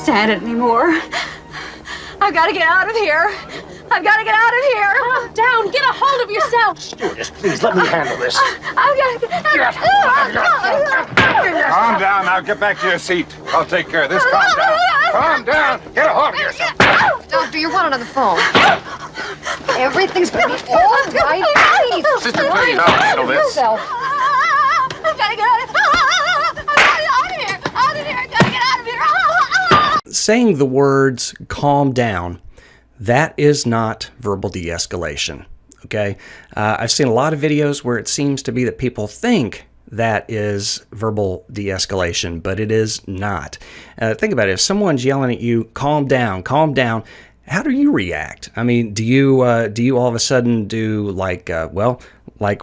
stand it anymore. I've got to get out of here. I've got to get out of here. Calm down. Get a hold of yourself. Stewardess, please let me handle this. I've got to get Calm down. Now get back to your seat. I'll take care of this. Calm down. Calm down. Get a hold of yourself. Doctor, you're wanted on the phone. Everything's gonna be all right. Please. Sister, please, I'll handle this. I've got to get out of here. Out of here. I've got to get out of here. Saying the words calm down, that is not verbal de-escalation, okay? I've seen a lot of videos where it seems to be that people think that is verbal de-escalation, but it is not. Think about it. If someone's yelling at you, calm down, how do you react? I mean, do you all of a sudden do like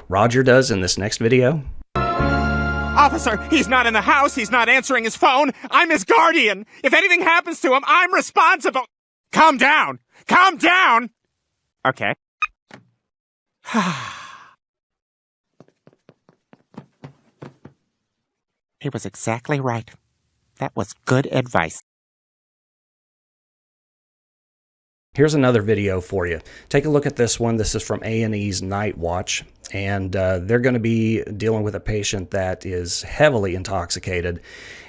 Roger does in this next video? Officer, he's not in the house. He's not answering his phone. I'm his guardian. If anything happens to him, I'm responsible. Calm down. Calm down. Okay. He was exactly right. That was good advice. Here's another video for you. Take a look at this one. This is from A&E's Night Watch, and they're going to be dealing with a patient that is heavily intoxicated.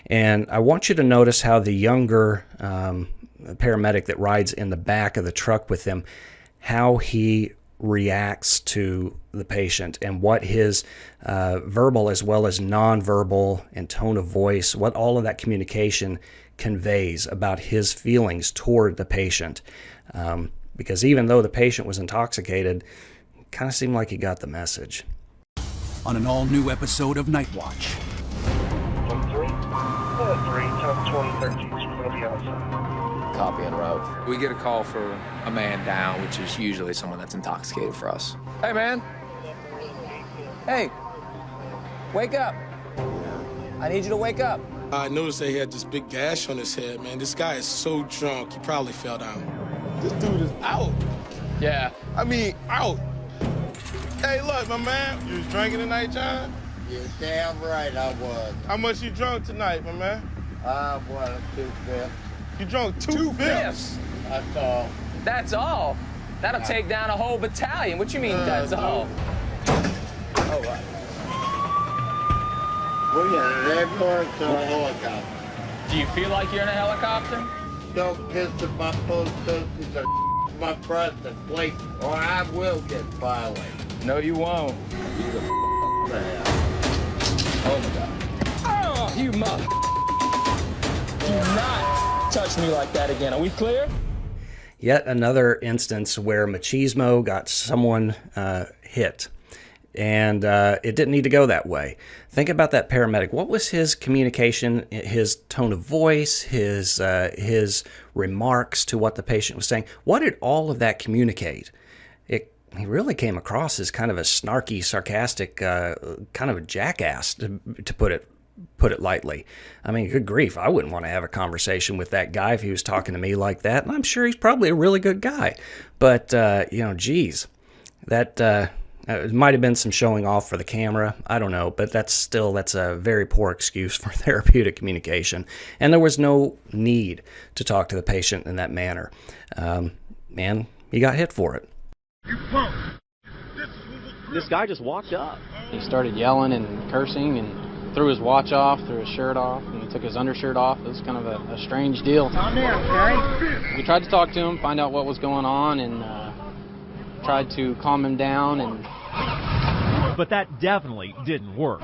And I want you to notice how the younger paramedic that rides in the back of the truck with him, how he reacts to the patient and what his verbal as well as nonverbal and tone of voice, what all of that communication conveys about his feelings toward the patient. Because even though the patient was intoxicated, it kind of seemed like he got the message. On an all-new episode of Night Watch. 23, 2013, from the outside. Copy en route. We get a call for a man down, which is usually someone that's intoxicated for us. Hey, man. Hey. Wake up. I need you to wake up. I noticed that he had this big gash on his head, man. This guy is so drunk, he probably fell down. This dude is out. Yeah. I mean, out. Hey, look, my man. You was drinking tonight, John? You're damn right I was. How much you drunk tonight, my man? I was 2/5. You drunk two fifths? That's all. That's all? That'll take down a whole battalion. What you mean, that's all? All right. We're in an ambulance or a helicopter. Do you feel like you're in a helicopter? Don't piss at my post-socials or my president, please, or I will get violated. No, you won't. You the man. Oh, my God. Oh, you mother... Do not touch me like that again. Are we clear? Yet another instance where machismo got someone hit. And it didn't need to go that way. Think about that paramedic. What was his communication, his tone of voice, his remarks to what the patient was saying? What did all of that communicate? He really came across as kind of a snarky, sarcastic, kind of a jackass, to put it lightly. I mean, good grief, I wouldn't want to have a conversation with that guy if he was talking to me like that. And I'm sure he's probably a really good guy. But, geez, that... it might have been some showing off for the camera. I don't know, but that's a very poor excuse for therapeutic communication. And there was no need to talk to the patient in that manner. And he got hit for it. This guy just walked up. He started yelling and cursing and threw his watch off, threw his shirt off, and he took his undershirt off. It was kind of a strange deal. Come in, okay? We tried to talk to him, find out what was going on, and tried to calm him down. But that definitely didn't work.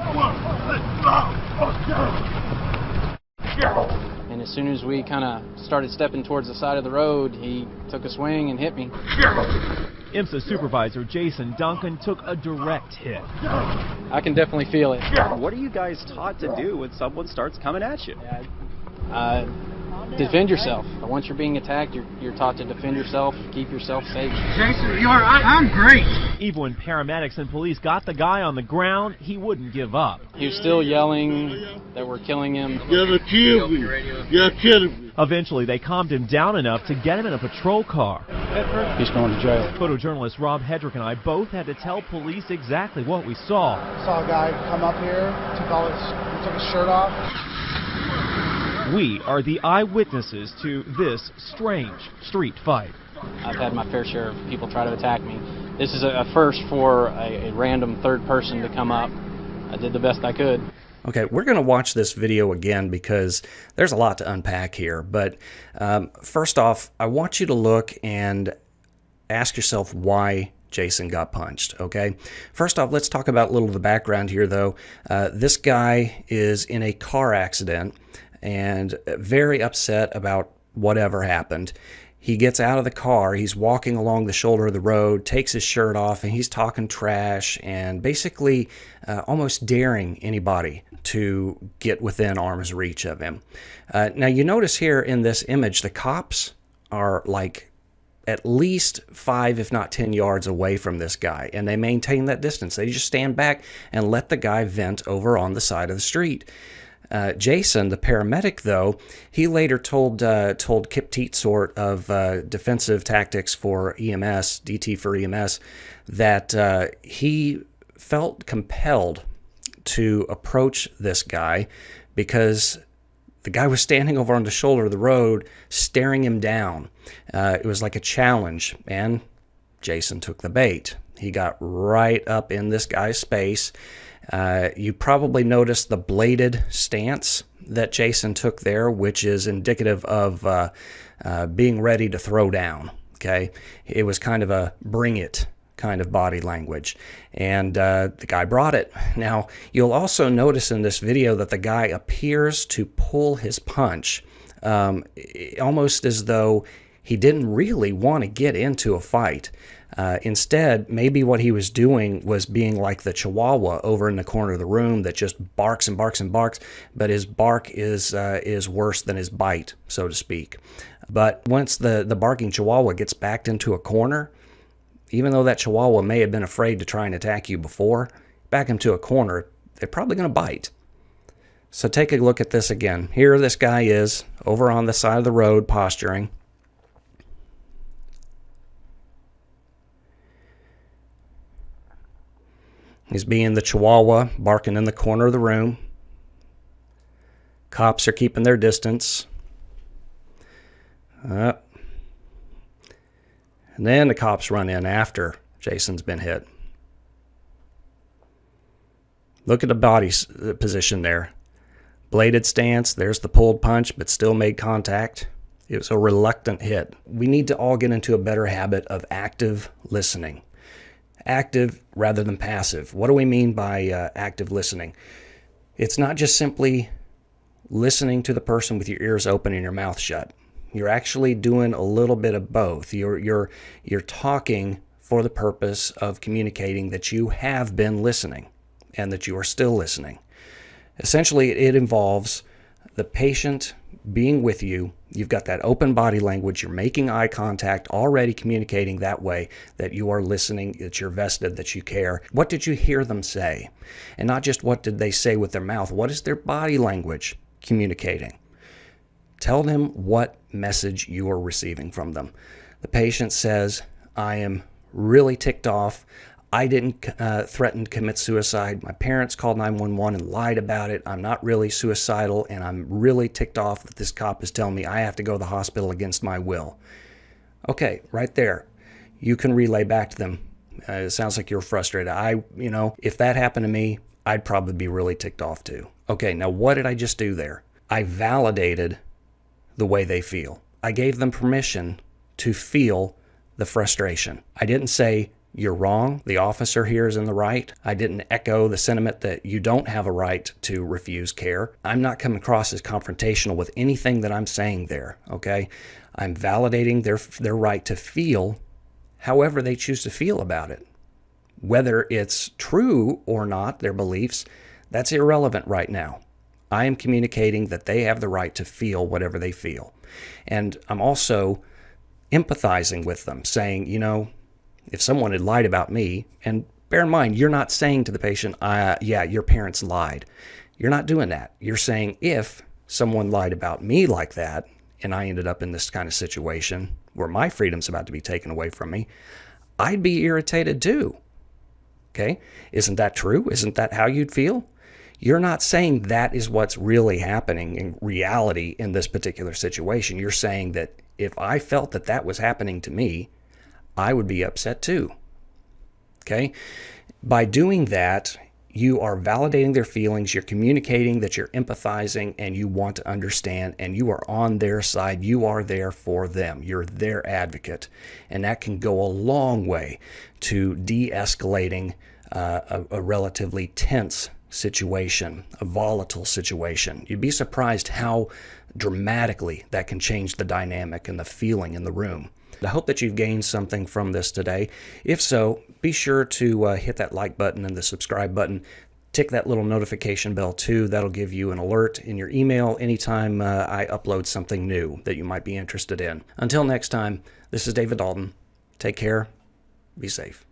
And as soon as we kind of started stepping towards the side of the road, he took a swing and hit me. IMSA supervisor Jason Duncan took a direct hit. I can definitely feel it. What are you guys taught to do when someone starts coming at you? Defend yourself. Once you're being attacked, you're taught to defend yourself, keep yourself safe. Jason, you're right. I'm great. Even when paramedics and police got the guy on the ground, he wouldn't give up. He was still yelling that we're killing him. You're kill me. You're killing me. Eventually, they calmed him down enough to get him in a patrol car. He's going to jail. Photojournalist Rob Hedrick and I both had to tell police exactly what we saw. Saw a guy come up here, took his shirt off. We are the eyewitnesses to this strange street fight. I've had my fair share of people try to attack me. This is a first for a random third person to come up. I did the best I could. Okay, we're going to watch this video again because there's a lot to unpack here. But first off, I want you to look and ask yourself why Jason got punched, okay? First off, let's talk about a little of the background here, though. This guy is in a car accident and very upset about whatever happened. He gets out of the car, he's walking along the shoulder of the road, takes his shirt off, and he's talking trash and basically almost daring anybody to get within arm's reach of him. Now, you notice here in this image, the cops are like at least 5, if not 10 yards away from this guy, and they maintain that distance. They just stand back and let the guy vent over on the side of the street. Jason, the paramedic, though, he later told Kip Teetsort of Defensive Tactics for EMS, DT for EMS, that he felt compelled to approach this guy because the guy was standing over on the shoulder of the road, staring him down. It was like a challenge, and Jason took the bait. He got right up in this guy's space. You probably noticed the bladed stance that Jason took there, which is indicative of being ready to throw down. Okay, it was kind of a bring it kind of body language, and the guy brought it. Now, you'll also notice in this video that the guy appears to pull his punch, almost as though he didn't really want to get into a fight. Instead, maybe what he was doing was being like the Chihuahua over in the corner of the room that just barks and barks and barks, but his bark is worse than his bite, so to speak. But once the barking Chihuahua gets backed into a corner, even though that Chihuahua may have been afraid to try and attack you before, back him to a corner, they're probably going to bite. So take a look at this again. Here this guy is over on the side of the road posturing. He's being the Chihuahua, barking in the corner of the room. Cops are keeping their distance. And then the cops run in after Jason's been hit. Look at the body position there. Bladed stance, there's the pulled punch, but still made contact. It was a reluctant hit. We need to all get into a better habit of active listening. Active rather than passive. What do we mean by active listening? It's not just simply listening to the person with your ears open and your mouth shut. You're actually doing a little bit of both. You're talking for the purpose of communicating that you have been listening and that you are still listening. Essentially, it involves the patient being with you. You've got that open body language. You're making eye contact, already communicating that way that you are listening, that you're vested, that you care. What did you hear them say? And not just what did they say with their mouth. What is their body language communicating? Tell them what message you are receiving from them. The patient says, I am really ticked off. I didn't threaten to commit suicide. My parents called 911 and lied about it. I'm not really suicidal, and I'm really ticked off that this cop is telling me I have to go to the hospital against my will. Okay, right there. You can relay back to them. It sounds like you're frustrated. If that happened to me, I'd probably be really ticked off too. Okay, now what did I just do there? I validated the way they feel. I gave them permission to feel the frustration. I didn't say, you're wrong, the officer here is in the right. I didn't echo the sentiment that you don't have a right to refuse care. I'm not coming across as confrontational with anything that I'm saying there, okay? I'm validating their right to feel however they choose to feel about it. Whether it's true or not, their beliefs, that's irrelevant right now. I am communicating that they have the right to feel whatever they feel. And I'm also empathizing with them, saying, if someone had lied about me, and bear in mind, you're not saying to the patient, yeah, your parents lied. You're not doing that. You're saying, if someone lied about me like that, and I ended up in this kind of situation where my freedom's about to be taken away from me, I'd be irritated too. Okay? Isn't that true? Isn't that how you'd feel? You're not saying that is what's really happening in reality in this particular situation. You're saying that if I felt that that was happening to me, I would be upset too. Okay? By doing that, you are validating their feelings, you're communicating that you're empathizing and you want to understand, and you are on their side. You are there for them. You're their advocate. And that can go a long way to de-escalating a relatively tense situation, a volatile situation. You'd be surprised how dramatically that can change the dynamic and the feeling in the room. I hope that you've gained something from this today. If so, be sure to hit that like button and the subscribe button. Tick that little notification bell too. That'll give you an alert in your email anytime I upload something new that you might be interested in. Until next time, this is David Dalton. Take care. Be safe.